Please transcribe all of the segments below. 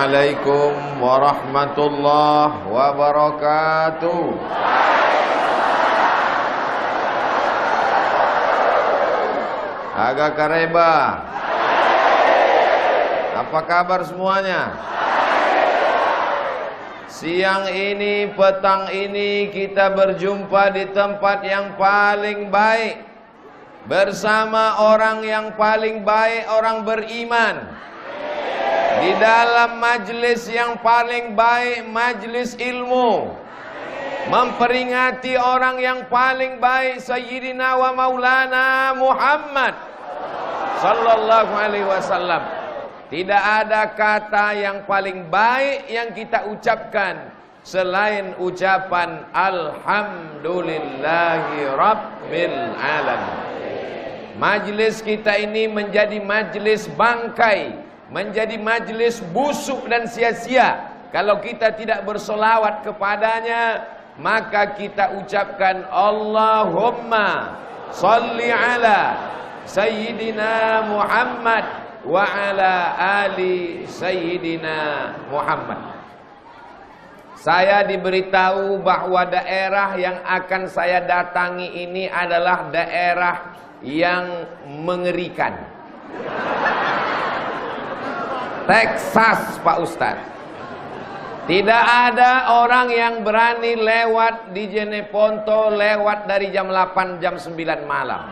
Assalamualaikum warahmatullahi wabarakatuh. Agak kareba. Apa kabar semuanya? Siang ini, petang ini kita berjumpa di tempat yang paling baik, bersama orang yang paling baik, orang beriman. Di dalam majlis yang paling baik, majlis ilmu, memperingati orang yang paling baik, Sayyidina wa Maulana Muhammad sallallahu alaihi wasallam. Tidak ada kata yang paling baik yang kita ucapkan selain ucapan Alhamdulillahi Rabbil Alamin. Majlis kita ini menjadi majlis bangkai, menjadi majlis busuk dan sia-sia kalau kita tidak bersolawat kepadanya. Maka kita ucapkan Allahumma salli ala Sayyidina Muhammad wa ala ali Sayyidina Muhammad. Saya diberitahu bahwa daerah yang akan saya datangi ini adalah daerah yang mengerikan. Texas, Pak Ustadz. Tidak ada orang yang berani lewat di Jeneponto lewat dari jam 8, jam 9 malam.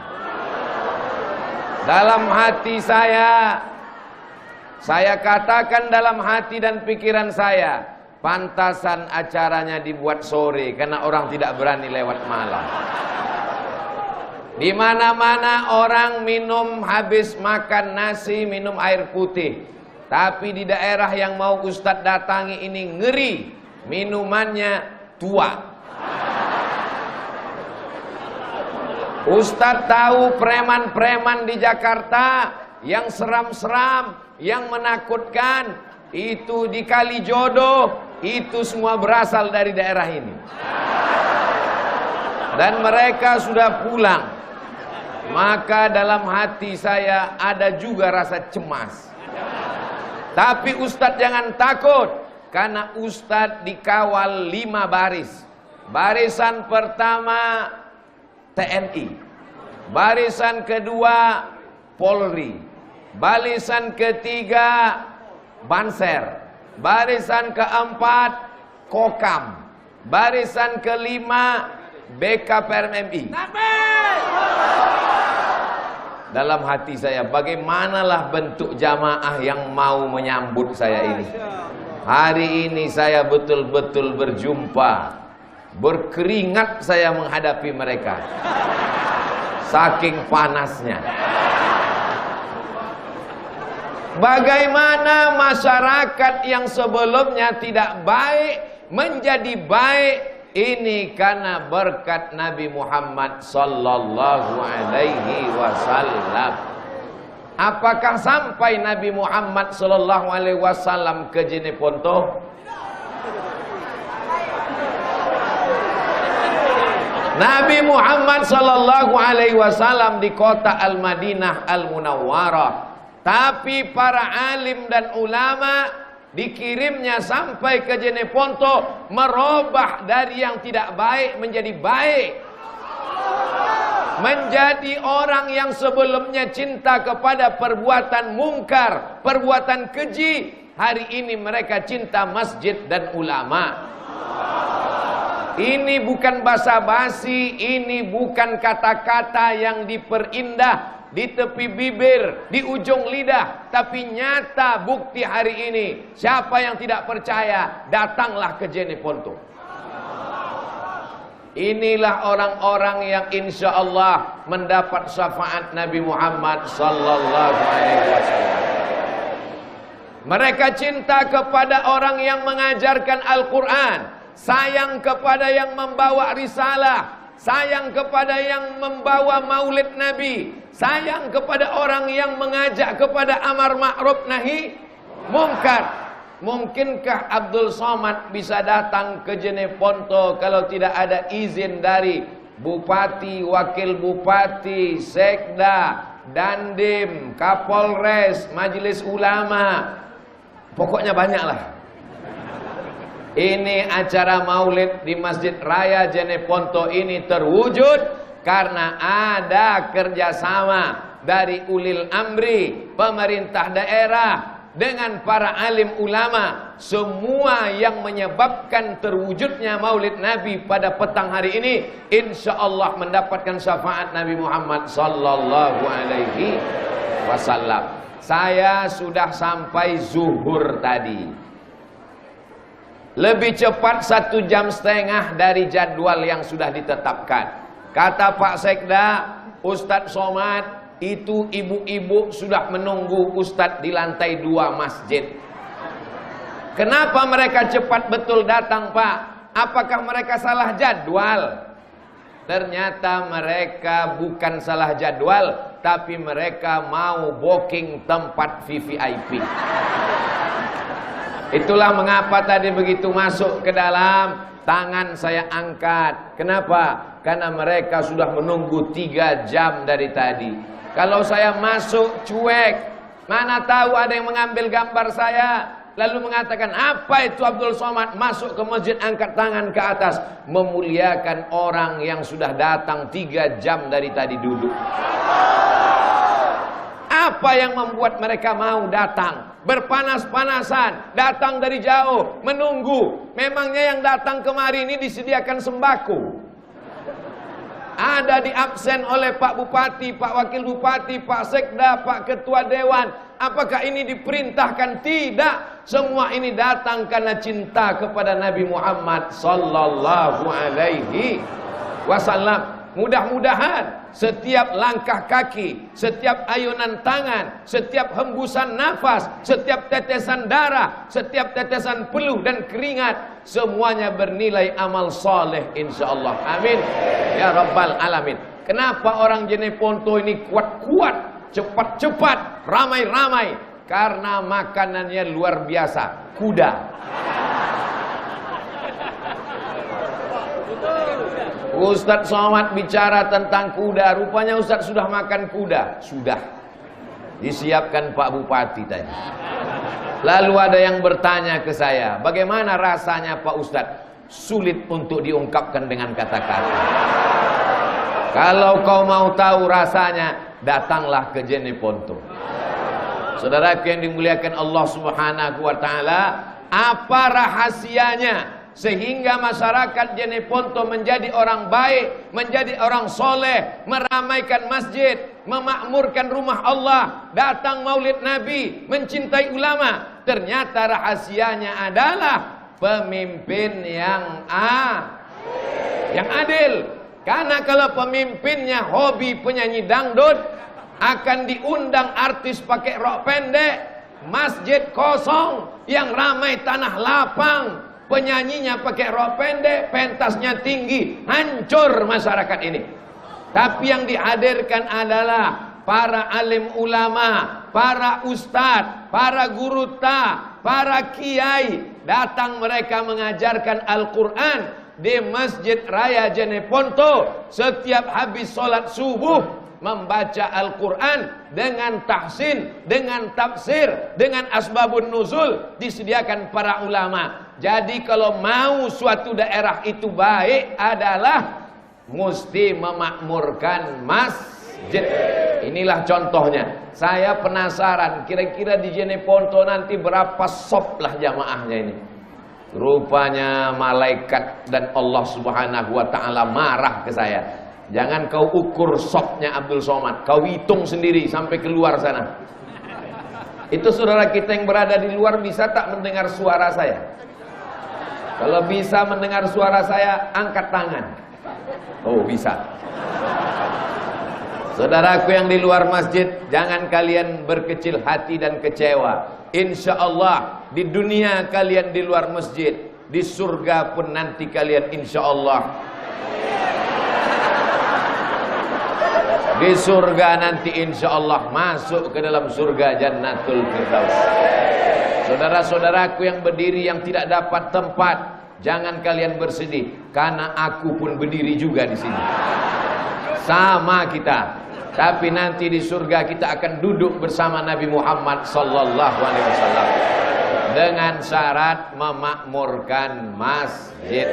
Dalam hati saya katakan dalam hati dan pikiran saya, pantasan acaranya dibuat sore karena orang tidak berani lewat malam. Di mana-mana orang minum habis makan nasi, minum air putih. Tapi di daerah yang mau Ustadz datangi ini ngeri, minumannya tua. Ustadz tahu preman-preman di Jakarta yang seram-seram, yang menakutkan, itu di Kalijodo, itu semua berasal dari daerah ini. Dan mereka sudah pulang. Maka dalam hati saya ada juga rasa cemas. Tapi Ustadz jangan takut, karena Ustadz dikawal 5 baris. Barisan pertama TNI, barisan kedua Polri, barisan ketiga Banser, barisan keempat Kokam, barisan kelima BKPMMI. Dalam hati saya, bagaimanalah bentuk jamaah yang mau menyambut saya ini. Hari ini saya betul-betul berjumpa, berkeringat saya menghadapi mereka, saking panasnya. Bagaimana masyarakat yang sebelumnya tidak baik menjadi baik, ini karena berkat Nabi Muhammad sallallahu alaihi wasallam. Apakah sampai Nabi Muhammad sallallahu alaihi wasallam ke Jeneponto? Nabi Muhammad sallallahu alaihi wasallam di kota Al-Madinah Al-Munawwarah. Tapi para alim dan ulama dikirimnya sampai ke Jeneponto, merubah dari yang tidak baik menjadi baik. Menjadi orang yang sebelumnya cinta kepada perbuatan mungkar, perbuatan keji, hari ini mereka cinta masjid dan ulama. Ini bukan basa-basi, ini bukan kata-kata yang diperindah di tepi bibir, di ujung lidah, tapi nyata bukti hari ini. Siapa yang tidak percaya, datanglah ke Jeneponto. Inilah orang-orang yang insya Allah mendapat syafaat Nabi Muhammad sallallahu alaihi wasallam. Mereka cinta kepada orang yang mengajarkan Al-Quran, sayang kepada yang membawa risalah, sayang kepada yang membawa maulid Nabi, sayang kepada orang yang mengajak kepada amar ma'ruf nahi mungkar. Mungkinkah Abdul Somad bisa datang ke Jeneponto kalau tidak ada izin dari Bupati, Wakil Bupati, Sekda, Dandim, Kapolres, Majelis Ulama? Pokoknya banyaklah. Ini acara maulid di Masjid Raya Jeneponto ini terwujud karena ada kerjasama dari ulil amri, pemerintah daerah, dengan para alim ulama. Semua yang menyebabkan terwujudnya maulid Nabi pada petang hari ini, insya Allah mendapatkan syafaat Nabi Muhammad sallallahu alaihi wasallam. Saya sudah sampai zuhur tadi. Lebih cepat 1,5 jam dari jadwal yang sudah ditetapkan. Kata Pak Sekda, Ustadz Somad, itu ibu-ibu sudah menunggu Ustadz di lantai 2 masjid. Kenapa mereka cepat betul datang, Pak? Apakah mereka salah jadwal? Ternyata mereka bukan salah jadwal, tapi mereka mau booking tempat VVIP. Itulah mengapa tadi begitu masuk ke dalam, tangan saya angkat. Kenapa? Karena mereka sudah menunggu 3 jam dari tadi. Kalau saya masuk cuek, mana tahu ada yang mengambil gambar saya, lalu mengatakan, apa itu Abdul Somad masuk ke masjid angkat tangan ke atas, memuliakan orang yang sudah datang 3 jam dari tadi duduk. Apa yang membuat mereka mau datang? Berpanas-panasan, datang dari jauh, menunggu. Memangnya yang datang kemari ini disediakan sembako? Ada di absen oleh Pak Bupati, Pak Wakil Bupati, Pak Sekda, Pak Ketua Dewan. Apakah ini diperintahkan? Tidak. Semua ini datang karena cinta kepada Nabi Muhammad sallallahu alaihi wasallam. Mudah-mudahan setiap langkah kaki, setiap ayunan tangan, setiap hembusan nafas, setiap tetesan darah, setiap tetesan peluh dan keringat, semuanya bernilai amal soleh insyaallah. Amin ya rabbal alamin. Kenapa orang Jeneponto ini kuat-kuat, cepat-cepat, ramai-ramai? Karena makanannya luar biasa, kuda. Ustadz Somad bicara tentang kuda. Rupanya Ustadz sudah makan kuda. Sudah disiapkan Pak Bupati tadi. Lalu ada yang bertanya ke saya, bagaimana rasanya Pak Ustadz? Sulit untuk diungkapkan dengan kata-kata. Kalau kau mau tahu rasanya, datanglah ke Jeneponto. Saudaraku yang dimuliakan Allah Subhanahu wa taala, apa rahasianya sehingga masyarakat Jeneponto menjadi orang baik, menjadi orang soleh, meramaikan masjid, memakmurkan rumah Allah, datang maulid Nabi, mencintai ulama? Ternyata rahasianya adalah pemimpin yang adil. Karena kalau pemimpinnya hobi penyanyi dangdut, akan diundang artis pakai rok pendek, masjid kosong, yang ramai tanah lapang, penyanyinya pakai rok pendek, pentasnya tinggi, hancur masyarakat ini. Tapi yang dihadirkan adalah para alim ulama, para ustadz, para guru ta, para kiai. Datang mereka mengajarkan Al-Quran di Masjid Raya Jeneponto. Setiap habis sholat subuh membaca Al-Quran dengan tahsin, dengan tafsir, dengan asbabun nuzul disediakan para ulama. Jadi kalau mau suatu daerah itu baik adalah mesti memakmurkan masjid. Inilah contohnya. Saya penasaran kira-kira di Jeneponto nanti berapa sop lah jamaahnya ini. Rupanya malaikat dan Allah Subhanahu wa taala marah ke saya. Jangan kau ukur sopnya Abdul Somad, kau hitung sendiri sampai keluar sana. Itu saudara kita yang berada di luar bisa tak mendengar suara saya? Kalau bisa mendengar suara saya, angkat tangan. Oh, bisa. Saudaraku yang di luar masjid, jangan kalian berkecil hati dan kecewa. Insya Allah di dunia kalian di luar masjid, di surga pun nanti kalian insya Allah. Di surga nanti insya Allah masuk ke dalam surga Jannatul Firdaus. Saudara-saudaraku yang berdiri yang tidak dapat tempat, jangan kalian bersedih, karena aku pun berdiri juga di sini. Sama kita. Tapi nanti di surga kita akan duduk bersama Nabi Muhammad sallallahu alaihi wasallam. Dengan syarat memakmurkan masjid.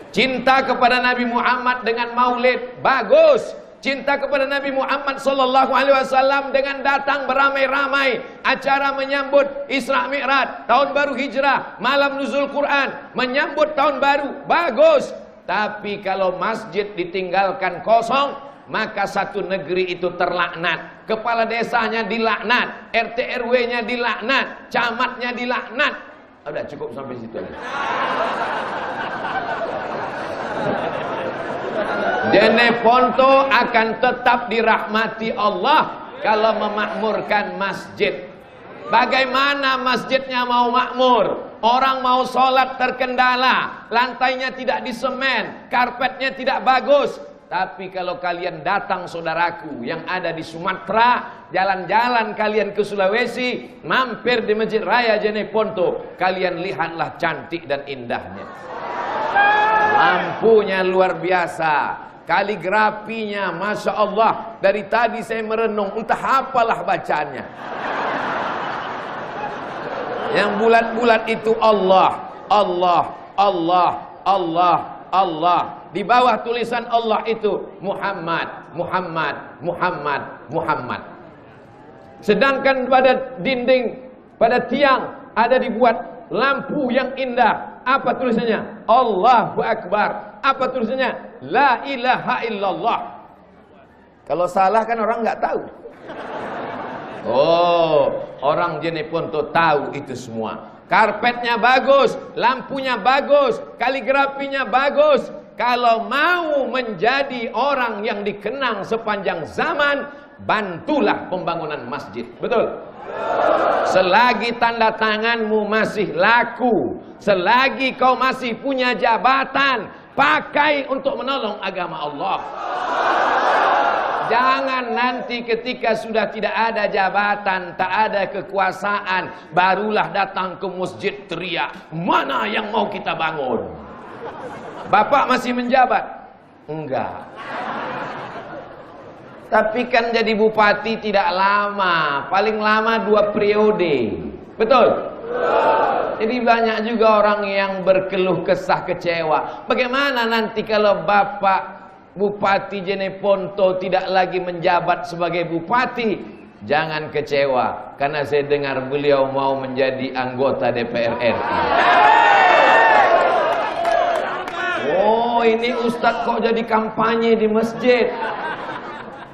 Cinta kepada Nabi Muhammad dengan maulid, bagus. Cinta kepada Nabi Muhammad SAW dengan datang beramai-ramai, acara menyambut Isra Mi'raj, tahun baru hijrah, malam nuzul Quran, menyambut tahun baru, bagus. Tapi kalau masjid ditinggalkan kosong, maka satu negeri itu terlaknat. Kepala desanya dilaknat, RT RW-nya dilaknat, camatnya dilaknat. Udah cukup sampai situ aja. Jeneponto akan tetap dirahmati Allah kalau memakmurkan masjid. Bagaimana masjidnya mau makmur? Orang mau sholat terkendala, lantainya tidak disemen, karpetnya tidak bagus. Tapi kalau kalian datang saudaraku yang ada di Sumatera, jalan-jalan kalian ke Sulawesi, mampir di Masjid Raya Jeneponto, kalian lihatlah cantik dan indahnya. Lampunya luar biasa, kaligrafinya Masya Allah. Dari tadi saya merenung, entah apalah bacanya. Yang bulat-bulat itu Allah, Allah, Allah, Allah, Allah. Di bawah tulisan Allah itu Muhammad, Muhammad, Muhammad, Muhammad. Sedangkan pada dinding, pada tiang ada dibuat lampu yang indah. Apa tulisannya? Allahu Akbar. Apa tulisannya? La ilaha illallah. Kalau salah kan orang nggak tahu. Oh, orang Jeneponto tahu itu semua. Karpetnya bagus, lampunya bagus, kaligrafinya bagus. Kalau mau menjadi orang yang dikenang sepanjang zaman, bantulah pembangunan masjid. Betul? Selagi tanda tanganmu masih laku, selagi kau masih punya jabatan, pakai untuk menolong agama Allah. Jangan nanti ketika sudah tidak ada jabatan, tak ada kekuasaan, barulah datang ke masjid teriak, mana yang mau kita bangun? Bapak masih menjabat? Enggak. Tapi kan jadi bupati tidak lama, paling lama 2 periode. Betul? Jadi banyak juga orang yang berkeluh kesah kecewa. Bagaimana nanti kalau Bapak Bupati Jeneponto tidak lagi menjabat sebagai bupati? Jangan kecewa, karena saya dengar beliau mau menjadi anggota DPR RI. Oh, ini Ustadz kok jadi kampanye di masjid?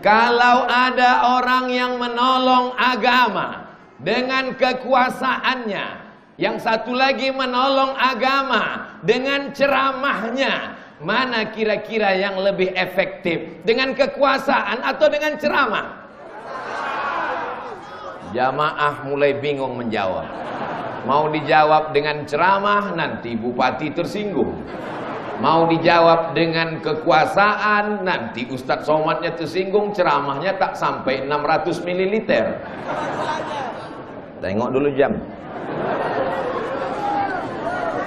Kalau ada orang yang menolong agama dengan kekuasaannya, yang satu lagi menolong agama dengan ceramahnya, mana kira-kira yang lebih efektif? Dengan kekuasaan atau dengan ceramah? Jamaah mulai bingung menjawab. Mau dijawab dengan ceramah, nanti bupati tersinggung. Mau dijawab dengan kekuasaan, nanti Ustadz Somadnya tersinggung, ceramahnya tak sampai 600 ml. Tengok dulu jam.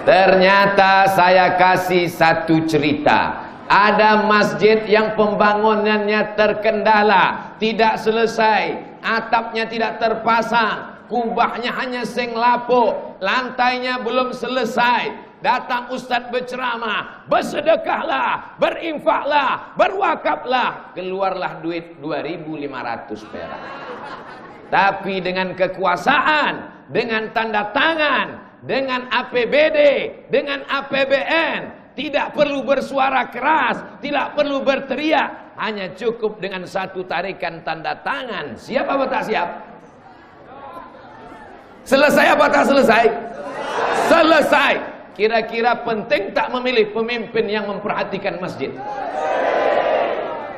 Ternyata saya kasih satu cerita. Ada masjid yang pembangunannya terkendala, tidak selesai, atapnya tidak terpasang, kubahnya hanya seng lapuk, lantainya belum selesai. Datang Ustadz berceramah, bersedekahlah, berinfaklah, berwakaflah. Keluarlah duit 2.500 perak. Tapi dengan kekuasaan, dengan tanda tangan, dengan APBD, dengan APBN, tidak perlu bersuara keras, tidak perlu berteriak, hanya cukup dengan satu tarikan tanda tangan. Siap apa tak siap? Selesai apa tak selesai? Selesai. Kira-kira penting tak memilih pemimpin yang memperhatikan masjid?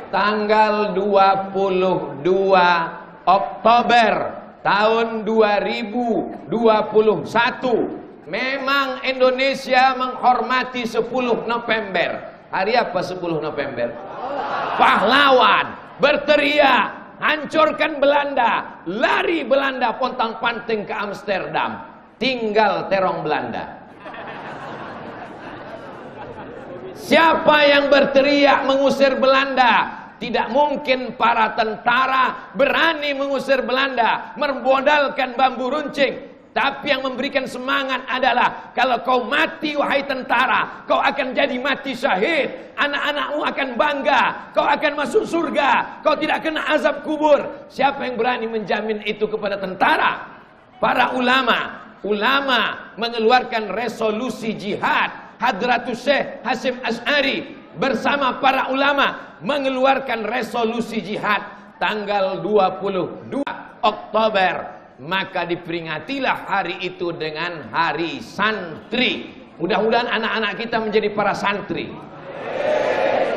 Tanggal 22 Oktober tahun 2021, memang Indonesia menghormati 10 November. Hari apa 10 November? Pahlawan, berteriak, hancurkan Belanda, lari Belanda pontang-panting ke Amsterdam, tinggal terong Belanda. Siapa yang berteriak mengusir Belanda? Tidak mungkin para tentara berani mengusir Belanda, memodalkan bambu runcing. Tapi yang memberikan semangat adalah kalau kau mati wahai tentara, kau akan jadi mati syahid. Anak-anakmu akan bangga, kau akan masuk surga, kau tidak kena azab kubur. Siapa yang berani menjamin itu kepada tentara? Para ulama mengeluarkan resolusi jihad. Hadratus Syekh Hasyim Asy'ari bersama para ulama mengeluarkan resolusi jihad tanggal 22 Oktober. Maka diperingatilah hari itu dengan hari santri. Mudah-mudahan anak-anak kita menjadi para santri.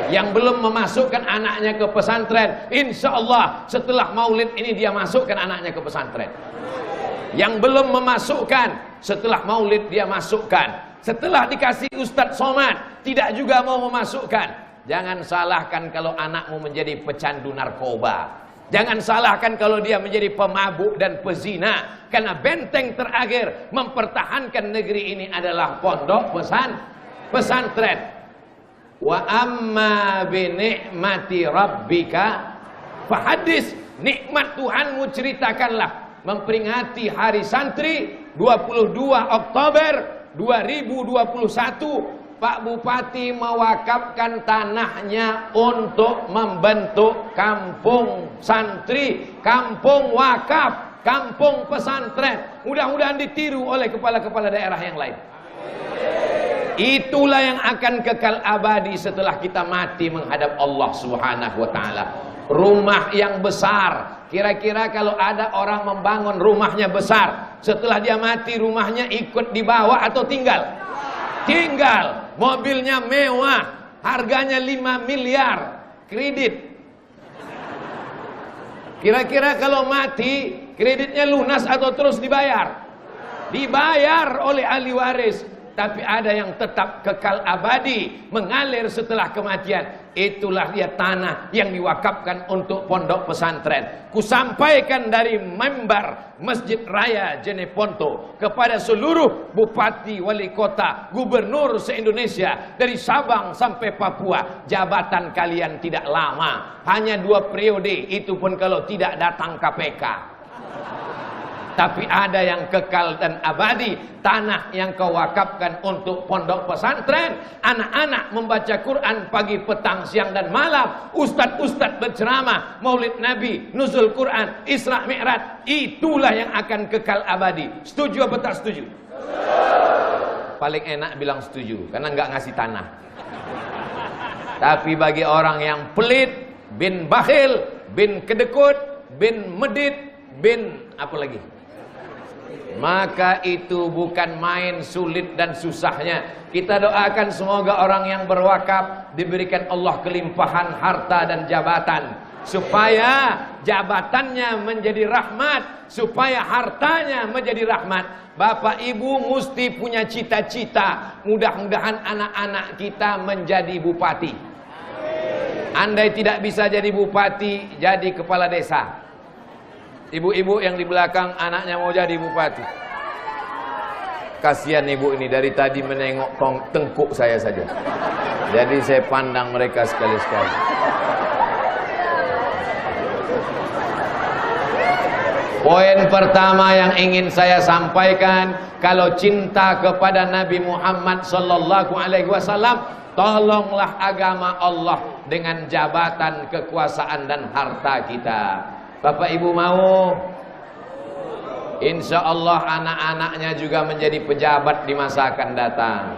Yang belum memasukkan anaknya ke pesantren, insya Allah setelah maulid ini dia masukkan anaknya ke pesantren. Yang belum memasukkan, setelah maulid dia masukkan. Setelah dikasih Ustadz Somad, tidak juga mau memasukkan. Jangan salahkan kalau anakmu menjadi pecandu narkoba. Jangan salahkan kalau dia menjadi pemabuk dan pezina. Karena benteng terakhir mempertahankan negeri ini adalah pondok pesantren. Wa amma bi ni'mati rabbika fahadis. Nikmat Tuhanmu ceritakanlah. Memperingati hari santri 22 Oktober 2021. Pak Bupati mewakafkan tanahnya untuk membentuk kampung santri, kampung wakaf, kampung pesantren. Mudah-mudahan ditiru oleh kepala-kepala daerah yang lain. Itulah yang akan kekal abadi setelah kita mati menghadap Allah Subhanahu wa taala. Rumah yang besar, kira-kira kalau ada orang membangun rumahnya besar, setelah dia mati rumahnya ikut dibawa atau tinggal? Tinggal. Mobilnya mewah, harganya 5 miliar, kredit. Kira-kira kalau mati, kreditnya lunas atau terus dibayar? Dibayar oleh ahli waris. Tapi ada yang tetap kekal abadi, mengalir setelah kematian. Itulah dia tanah yang diwakafkan untuk pondok pesantren. Kusampaikan dari mimbar Masjid Raya Jeneponto kepada seluruh bupati, wali kota, gubernur se-Indonesia dari Sabang sampai Papua. Jabatan kalian tidak lama, hanya 2 periode, itu pun kalau tidak datang KPK. Tapi ada yang kekal dan abadi, tanah yang kau wakafkan untuk pondok pesantren. Anak-anak membaca Quran pagi, petang, siang dan malam. Ustadz-ustadz berceramah, maulid Nabi, nuzul Quran, Isra Mi'raj. Itulah yang akan kekal abadi. Setuju apa tak setuju? Paling enak bilang setuju, karena nggak ngasih tanah. Tapi bagi orang yang pelit, bin bakhil, bin kedekut, bin medit, bin apa lagi? Maka itu bukan main sulit dan susahnya. Kita doakan semoga orang yang berwakaf diberikan Allah kelimpahan harta dan jabatan, supaya jabatannya menjadi rahmat, supaya hartanya menjadi rahmat. Bapak Ibu mesti punya cita-cita. Mudah-mudahan anak-anak kita menjadi bupati. Andai tidak bisa jadi bupati, jadi kepala desa. Ibu-ibu yang di belakang anaknya mau jadi bupati. Kasihan ibu ini, dari tadi menengok tengkuk saya saja. Jadi saya pandang mereka sekali-sekali. Poin pertama yang ingin saya sampaikan, kalau cinta kepada Nabi Muhammad sallallahu alaihi wasallam, tolonglah agama Allah dengan jabatan, kekuasaan dan harta kita. Bapak Ibu mau? Insya Allah anak-anaknya juga menjadi pejabat di masa akan datang.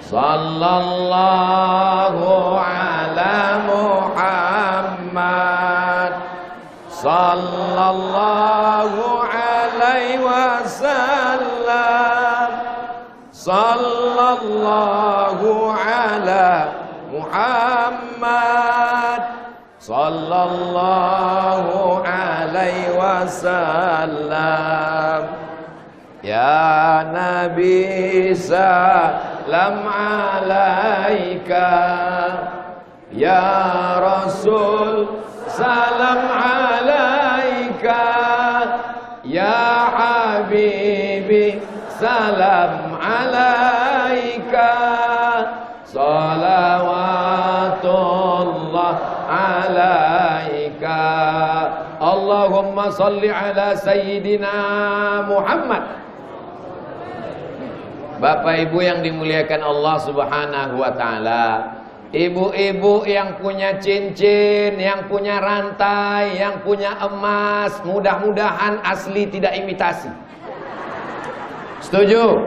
Sallallahu ala Muhammad, sallallahu alaihi wasallam, sallallahu ala Muhammad, sallallahu alaihi wasallam. Ya Nabi salam alaika, ya Rasul salam alaika, ya Habibi salam alaika, salawatullah alaika. Allahumma Allahumma salli ala Sayyidina Muhammad. Bapak Ibu yang dimuliakan Allah Subhanahu wa taala, ibu-ibu yang punya cincin, yang punya rantai, yang punya emas, mudah-mudahan asli tidak imitasi. Setuju?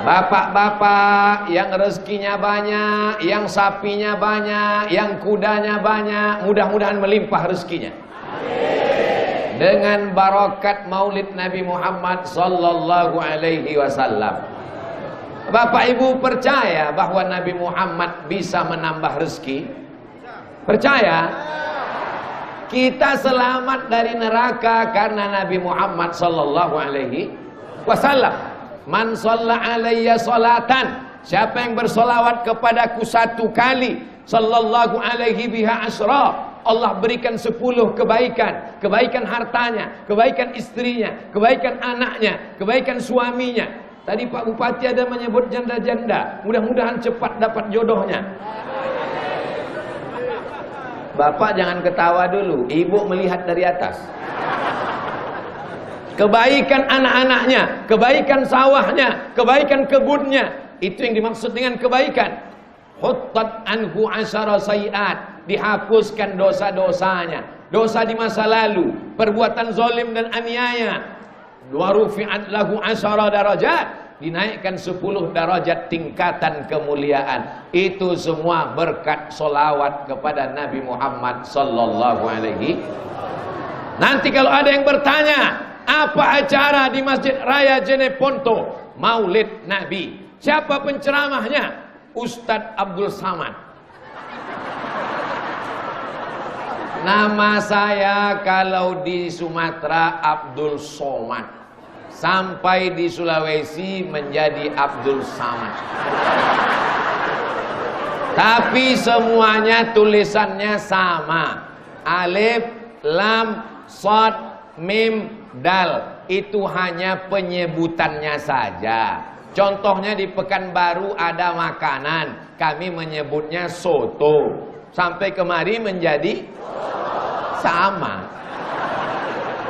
Bapak-bapak yang rezekinya banyak, yang sapinya banyak, yang kudanya banyak, mudah-mudahan melimpah rezekinya. Dengan barakat Maulid Nabi Muhammad sallallahu alaihi wasallam. Bapak Ibu percaya bahwa Nabi Muhammad bisa menambah rezeki? Percaya? Kita selamat dari neraka karena Nabi Muhammad sallallahu alaihi wasallam. Man shalla alayya salatan, siapa yang bersolawat kepadaku 1 kali, sallallahu alaihi biha asyra, Allah berikan 10 kebaikan. Kebaikan hartanya, kebaikan istrinya, kebaikan anaknya, kebaikan suaminya. Tadi Pak Bupati ada menyebut janda-janda, mudah-mudahan cepat dapat jodohnya. Bapak jangan ketawa dulu, Ibu melihat dari atas. Kebaikan anak-anaknya, kebaikan sawahnya, kebaikan kebunnya, itu yang dimaksud dengan kebaikan. Huttat anhu asyara sayiat, dihapuskan dosa-dosanya, dosa di masa lalu, perbuatan zalim dan aniaya. Wa rufi'at lahu asyara darajat, dinaikkan 10 darajat tingkatan kemuliaan. Itu semua berkat solawat kepada Nabi Muhammad sallallahu alaihi. Nanti kalau ada yang bertanya, apa acara di Masjid Raya Jeneponto Maulid Nabi, siapa penceramahnya? Ustadz Abdul Samad. Nama saya kalau di Sumatera Abdul Somad, sampai di Sulawesi menjadi Abdul Samad. Tapi semuanya tulisannya sama, alif, lam, shad, mim, dal. Itu hanya penyebutannya saja. Contohnya di Pekanbaru ada makanan, kami menyebutnya soto. Sampai kemari menjadi sama.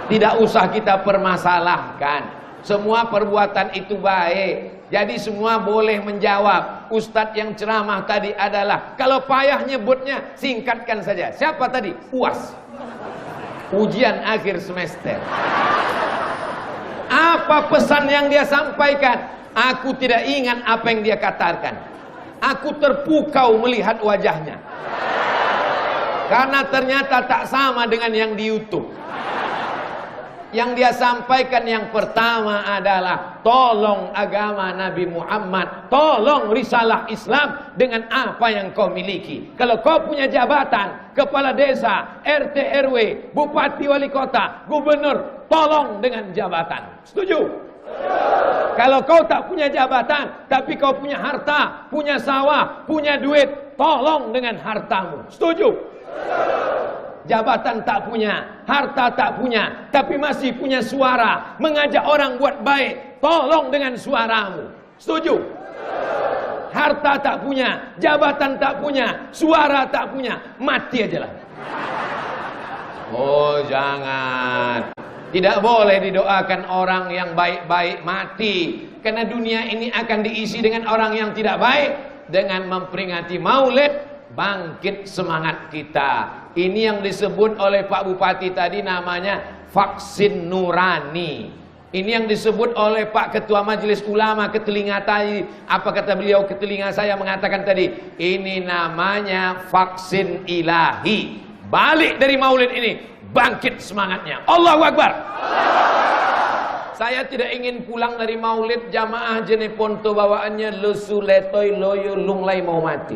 Tidak usah kita permasalahkan. Semua perbuatan itu baik. Jadi semua boleh menjawab. Ustadz yang ceramah tadi adalah, kalau payah nyebutnya, singkatkan saja. Siapa tadi? UAS, ujian akhir semester. Apa pesan yang dia sampaikan? Aku tidak ingat apa yang dia katakan. Aku terpukau melihat wajahnya, karena ternyata tak sama dengan yang di YouTube. Yang dia sampaikan yang pertama adalah, tolong agama Nabi Muhammad, tolong risalah Islam dengan apa yang kau miliki. Kalau kau punya jabatan, kepala desa, RT RW, bupati wali kota, gubernur, tolong dengan jabatan. Setuju? Kalau kau tak punya jabatan, tapi kau punya harta, punya sawah, punya duit, tolong dengan hartamu. Setuju? Jabatan tak punya, harta tak punya, tapi masih punya suara, mengajak orang buat baik, tolong dengan suaramu. Setuju? Harta tak punya, jabatan tak punya, suara tak punya, mati aja lah. Oh jangan. Tidak boleh didoakan orang yang baik-baik mati. Karena dunia ini akan diisi dengan orang yang tidak baik. Dengan memperingati Maulid, bangkit semangat kita. Ini yang disebut oleh Pak Bupati tadi namanya vaksin nurani. Ini yang disebut oleh Pak Ketua Majelis Ulama ke telinga tadi. Apa kata beliau ke telinga saya mengatakan tadi? Ini namanya vaksin ilahi. Balik dari Maulid ini, bangkit semangatnya. Allahu Akbar. Saya tidak ingin pulang dari Maulid jamaah Jeneponto bawaannya lesu letoy loyo lunglai mau mati.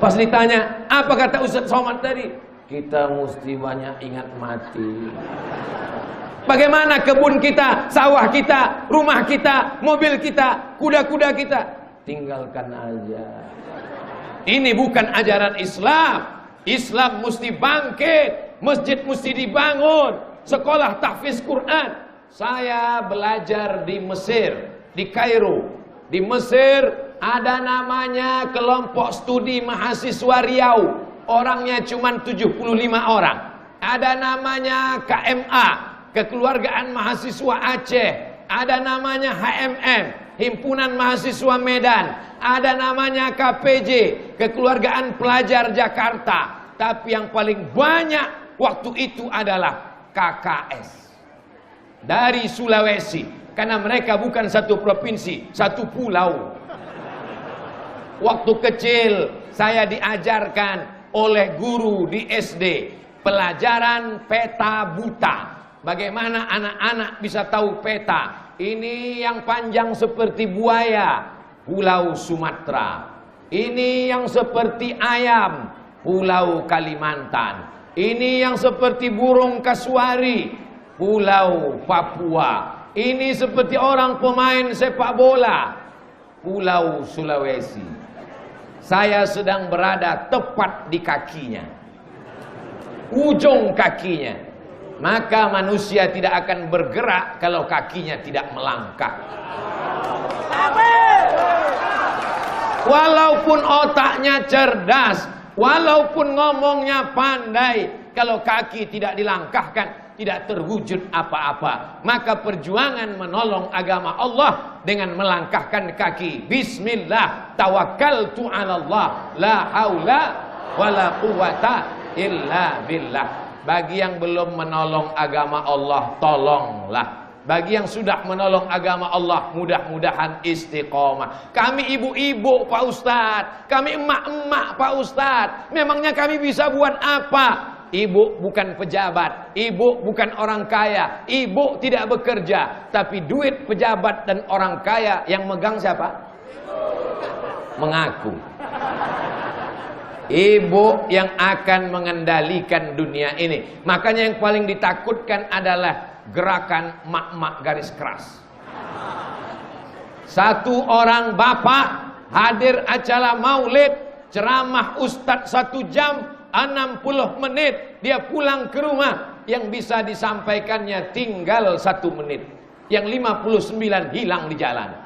Pas ditanya, apa kata Ustadz Somad tadi? Kita mesti banyak ingat mati. Bagaimana kebun kita, sawah kita, rumah kita, mobil kita, kuda-kuda kita? Tinggalkan aja. Ini bukan ajaran Islam. Islam mesti bangkit, masjid mesti dibangun, sekolah tahfiz Quran. Saya belajar di Mesir, di Kairo. Di Mesir ada namanya kelompok studi mahasiswa Riau. Orangnya cuma 75 orang. ada namanya KMA, Kekeluargaan Mahasiswa Aceh, ada namanya HMM, Himpunan Mahasiswa Medan, ada namanya KPJ, Kekeluargaan Pelajar Jakarta. Tapi yang paling banyak waktu itu adalah KKS dari Sulawesi, karena mereka bukan satu provinsi, satu pulau. Waktu kecil saya diajarkan oleh guru di SD pelajaran peta buta. Bagaimana anak-anak bisa tahu peta? Ini yang panjang seperti buaya, Pulau Sumatera. Ini yang seperti ayam, Pulau Kalimantan. Ini yang seperti burung kasuari, Pulau Papua. Ini seperti orang pemain sepak bola, Pulau Sulawesi. Saya sedang berada tepat di kakinya, ujung kakinya. Maka manusia tidak akan bergerak kalau kakinya tidak melangkah. Walaupun otaknya cerdas, walaupun ngomongnya pandai, kalau kaki tidak dilangkahkan, tidak terwujud apa-apa. Maka perjuangan menolong agama Allah dengan melangkahkan kaki. Bismillah, tawakkaltu 'ala Allah, la haula wala quwata illa billah. Bagi yang belum menolong agama Allah, tolonglah. Bagi yang sudah menolong agama Allah, mudah-mudahan istiqomah. Kami ibu-ibu Pak Ustadz, kami emak-emak Pak Ustadz, memangnya kami bisa buat apa? Ibu bukan pejabat, ibu bukan orang kaya, ibu tidak bekerja, tapi duit pejabat dan orang kaya yang megang siapa? Mengaku. Ibu yang akan mengendalikan dunia ini. Makanya yang paling ditakutkan adalah gerakan mak-mak garis keras. Satu orang bapak hadir acara maulid, ceramah ustadz 1 jam 60 menit, dia pulang ke rumah, yang bisa disampaikannya tinggal 1 menit, yang 59 hilang di jalan.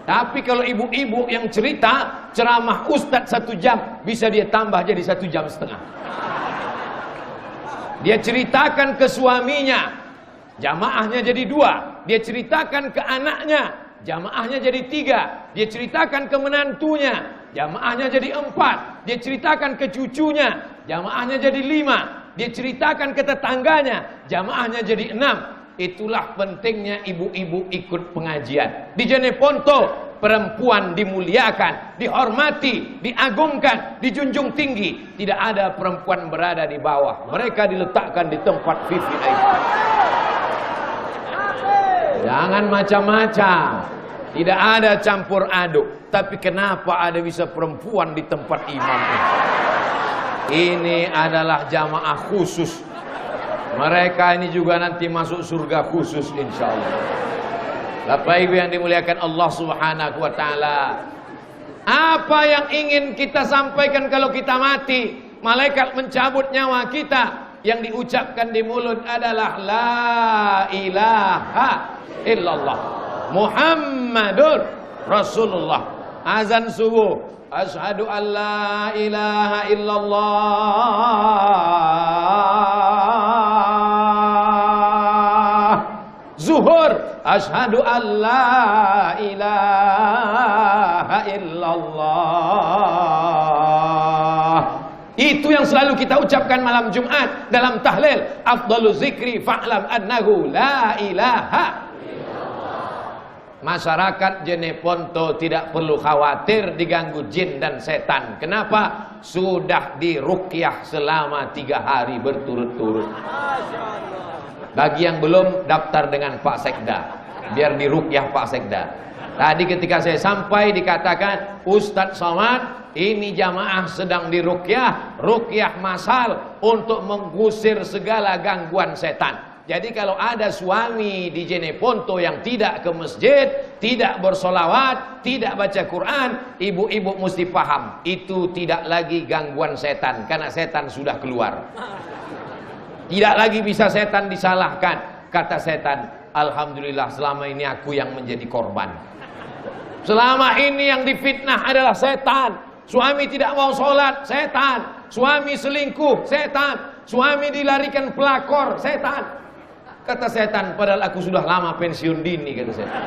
Tapi kalau ibu-ibu yang cerita ceramah ustadz 1 jam, bisa dia tambah jadi 1,5 jam. Dia ceritakan ke suaminya, jamaahnya jadi 2. Dia ceritakan ke anaknya, jamaahnya jadi 3. Dia ceritakan ke menantunya, jamaahnya jadi 4. Dia ceritakan ke cucunya, jamaahnya jadi 5. Dia ceritakan ke tetangganya, jamaahnya jadi 6. Itulah pentingnya ibu-ibu ikut pengajian. Di Jeneponto, perempuan dimuliakan, dihormati, diagungkan, dijunjung tinggi. Tidak ada perempuan berada di bawah. Mereka diletakkan di tempat VIP. Jangan macam-macam. Tidak ada campur aduk. Tapi kenapa ada bisa perempuan di tempat imam ini? Ini adalah jamaah khusus. Mereka ini juga nanti masuk surga khusus insyaallah. Bapak Ibu yang dimuliakan Allah Subhanahu wa taala. Apa yang ingin kita sampaikan kalau kita mati? Malaikat mencabut nyawa kita. Yang diucapkan di mulut adalah la ilaha illallah Muhammadur Rasulullah. Azan subuh, asyhadu an la ilaha illallah. Zuhur, asyhadu an la ilaha illallah. Itu yang selalu kita ucapkan malam Jumat dalam tahlil. Afdalu zikri fa'lam annahu la ilaha. Masyarakat Jeneponto tidak perlu khawatir diganggu jin dan setan. Kenapa? Sudah diruqyah selama 3 hari berturut-turut. Bagi yang belum, daftar dengan Pak Sekda, biar diruqyah Pak Sekda. Tadi ketika saya sampai dikatakan, Ustadz Somad, ini jamaah sedang diruqyah, ruqyah masal untuk mengusir segala gangguan setan. Jadi kalau ada suami di Jeneponto yang tidak ke masjid, tidak bersolawat, tidak baca Quran, ibu-ibu mesti paham, itu tidak lagi gangguan setan, karena setan sudah keluar. Tidak lagi bisa setan disalahkan. Kata setan, alhamdulillah selama ini aku yang menjadi korban. Selama ini yang difitnah adalah setan. Suami tidak mau sholat, setan. Suami selingkuh, setan. Suami dilarikan pelakor, setan. Kata setan, padahal aku sudah lama pensiun dini, kata setan.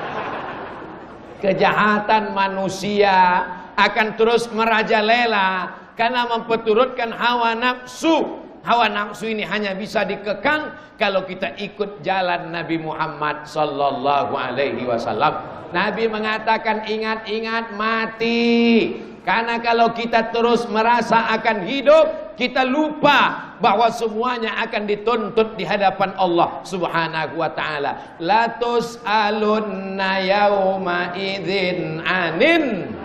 Kejahatan manusia akan terus merajalela karena memperturutkan hawa nafsu. Hawa nafsu ini hanya bisa dikekang kalau kita ikut jalan Nabi Muhammad sallallahu alaihi wasallam. Nabi mengatakan, ingat-ingat mati. Karena kalau kita terus merasa akan hidup, kita lupa bahwa semuanya akan dituntut di hadapan Allah Subhanahu wa taala. La tus'alunna yauma idzin anin.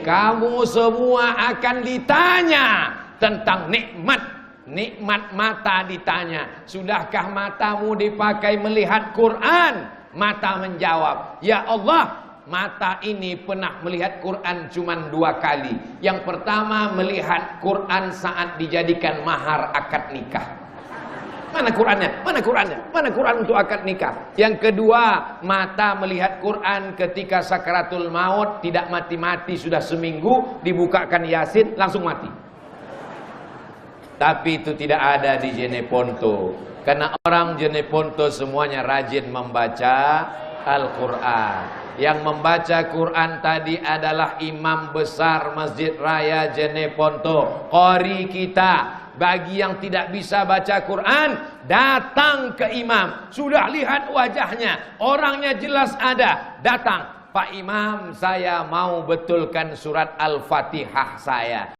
Kamu semua akan ditanya tentang nikmat. Nikmat mata ditanya. Sudahkah matamu dipakai melihat Quran? Mata menjawab, ya Allah, mata ini pernah melihat Quran cuma 2 kali. Yang pertama melihat Quran saat dijadikan mahar akad nikah. Mana Qurannya? Mana Qurannya? Mana Quran untuk akad nikah? Yang kedua, mata melihat Quran ketika sakaratul maut, tidak mati-mati sudah seminggu, dibukakan Yasin langsung mati. Tapi itu tidak ada di Jeneponto. Karena orang Jeneponto semuanya rajin membaca Al-Quran. Yang membaca Quran tadi adalah imam besar Masjid Raya Jeneponto, qori kita. Bagi yang tidak bisa baca Quran, datang ke imam. Sudah lihat wajahnya, orangnya jelas ada, datang. Pak Imam, saya mau betulkan surat Al-Fatihah saya.